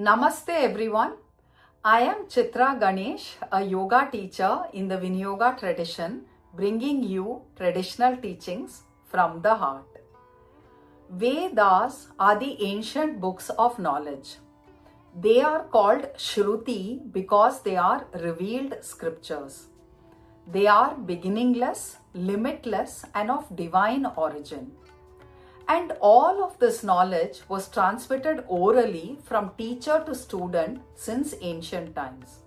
Namaste everyone. I am Chitra Ganesh, a yoga teacher in the Vinyoga tradition, bringing you traditional teachings from the heart. Vedas are the ancient books of knowledge. They are called Shruti because they are revealed scriptures. They are beginningless, limitless, and of divine origin. And all of this knowledge was transmitted orally from teacher to student since ancient times.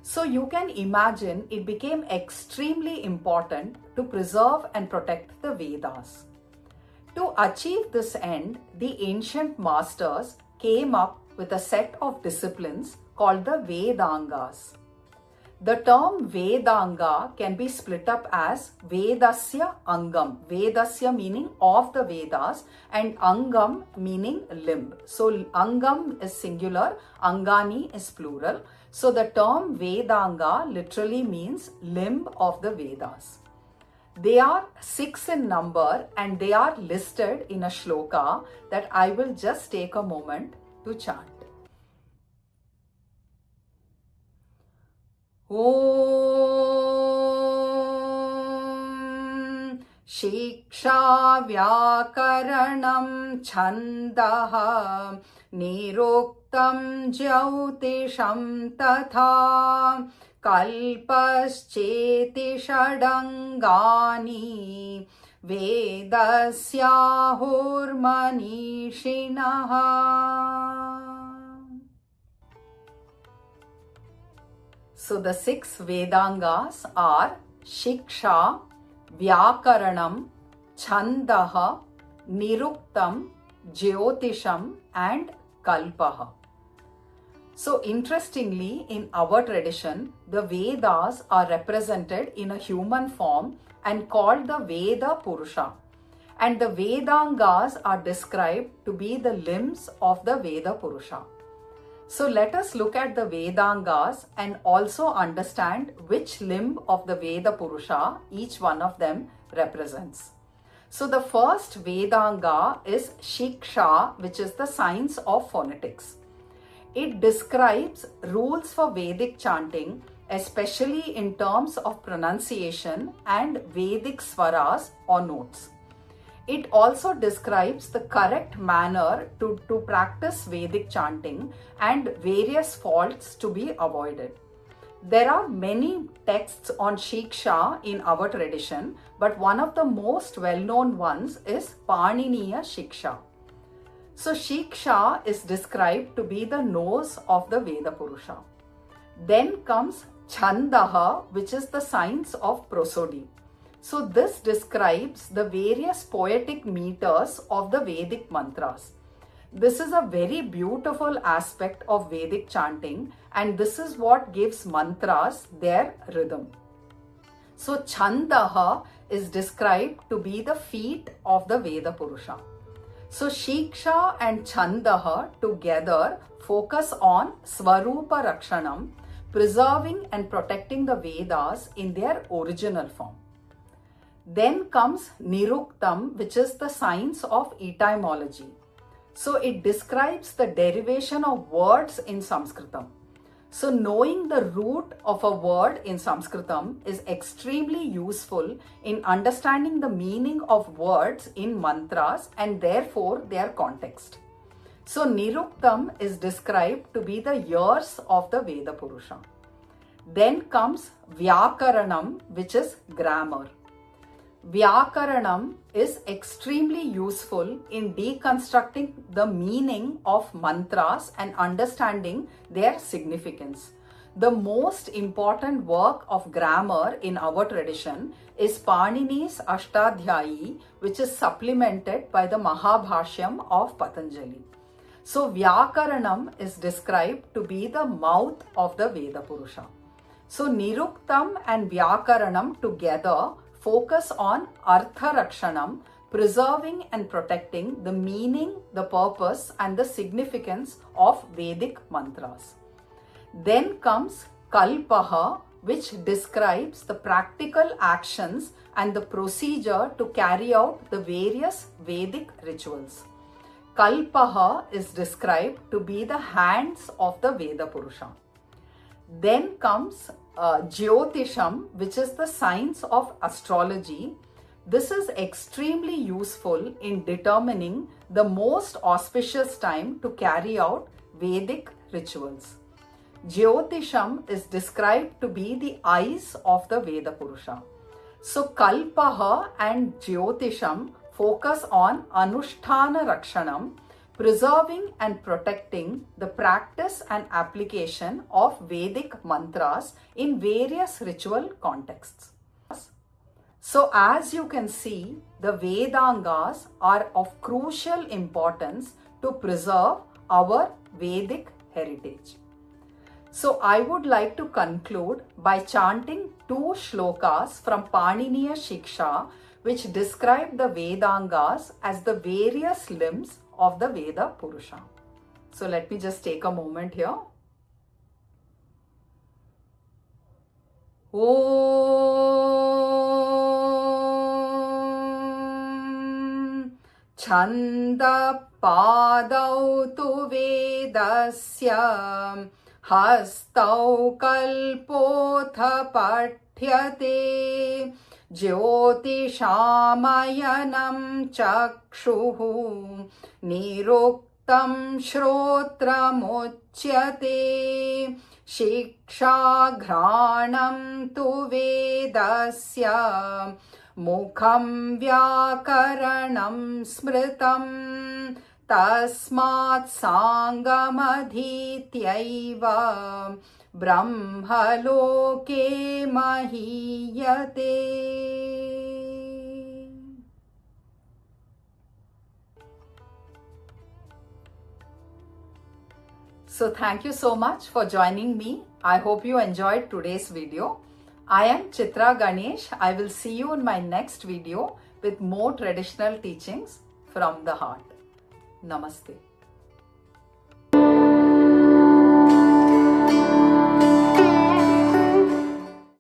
So you can imagine it became extremely important to preserve and protect the Vedas. To achieve this end, the ancient masters came up with a set of disciplines called the Vedangas. The term Vedanga can be split up as Vedasya Angam. Vedasya meaning of the Vedas and Angam meaning limb. So Angam is singular, Angani is plural. So the term Vedanga literally means limb of the Vedas. They are 6 in number and they are listed in a shloka that I will just take a moment to chant. ॐ शिक्षा व्याकरणं छन्दः निरुक्तं ज्योतिषं तथा कल्पश्चेति षडङ्गानि वेदस्याहुर्मनीषिणः. So the 6 Vedangas are Shiksha, Vyakaranam, Chandaha, Niruktam, Jyotisham and Kalpaha. So interestingly, in our tradition, the Vedas are represented in a human form and called the Veda Purusha. And the Vedangas are described to be the limbs of the Veda Purusha. So let us look at the Vedangas and also understand which limb of the Veda Purusha each one of them represents. So the first Vedanga is Shiksha, which is the science of phonetics. It describes rules for Vedic chanting, especially in terms of pronunciation and Vedic swaras or notes. It also describes the correct manner to practice Vedic chanting and various faults to be avoided. There are many texts on Shiksha in our tradition, but one of the most well-known ones is Paniniya Shiksha. So Shiksha is described to be the nose of the Veda Purusha. Then comes Chandaha, which is the science of prosody. So this describes the various poetic meters of the Vedic mantras. This is a very beautiful aspect of Vedic chanting and this is what gives mantras their rhythm. So Chandaha is described to be the feet of the Veda Purusha. So Shiksha and Chandaha together focus on Swarupa Rakshanam, preserving and protecting the Vedas in their original form. Then comes Niruktam, which is the science of etymology. So it describes the derivation of words in Sanskritam. So knowing the root of a word in Sanskritam is extremely useful in understanding the meaning of words in mantras and therefore their context. So Niruktam is described to be the ears of the Veda Purusha. Then comes Vyakaranam, which is grammar. Vyakaranam is extremely useful in deconstructing the meaning of mantras and understanding their significance. The most important work of grammar in our tradition is Panini's Ashtadhyayi, which is supplemented by the Mahabhashyam of Patanjali. So Vyakaranam is described to be the mouth of the Veda Purusha. So Niruktam and Vyakaranam together focus on Artha Rakshanam, preserving and protecting the meaning, the purpose and the significance of Vedic mantras. Then comes Kalpaha, which describes the practical actions and the procedure to carry out the various Vedic rituals. Kalpaha is described to be the hands of the Veda Purusha. Then comes Jyotisham, which is the science of astrology. This is extremely useful in determining the most auspicious time to carry out Vedic rituals. Jyotisham is described to be the eyes of the Veda Purusha. So Kalpaha and Jyotisham focus on Anushtana Rakshanam, preserving and protecting the practice and application of Vedic mantras in various ritual contexts. So as you can see, the Vedangas are of crucial importance to preserve our Vedic heritage. So I would like to conclude by chanting 2 shlokas from Paniniya Shiksha, which describe the Vedangas as the various limbs of the Veda Purusha. So let me just take a moment here. Om Chanda Padau Tu Vedasya Hastau Kalpotha Pathyate Jyotishamayana Chakshuhu Niruktam Shrotramuchyate Shikshaghranam Tu Vedasya Mukham Vyakaranam Smritam Tasmat Sangamadhityaiva Brahmaloke Mahiyate. So thank you so much for joining me. I hope you enjoyed today's video. I am Chitra Ganesh. I will see you in my next video with more traditional teachings from the heart. Namaste.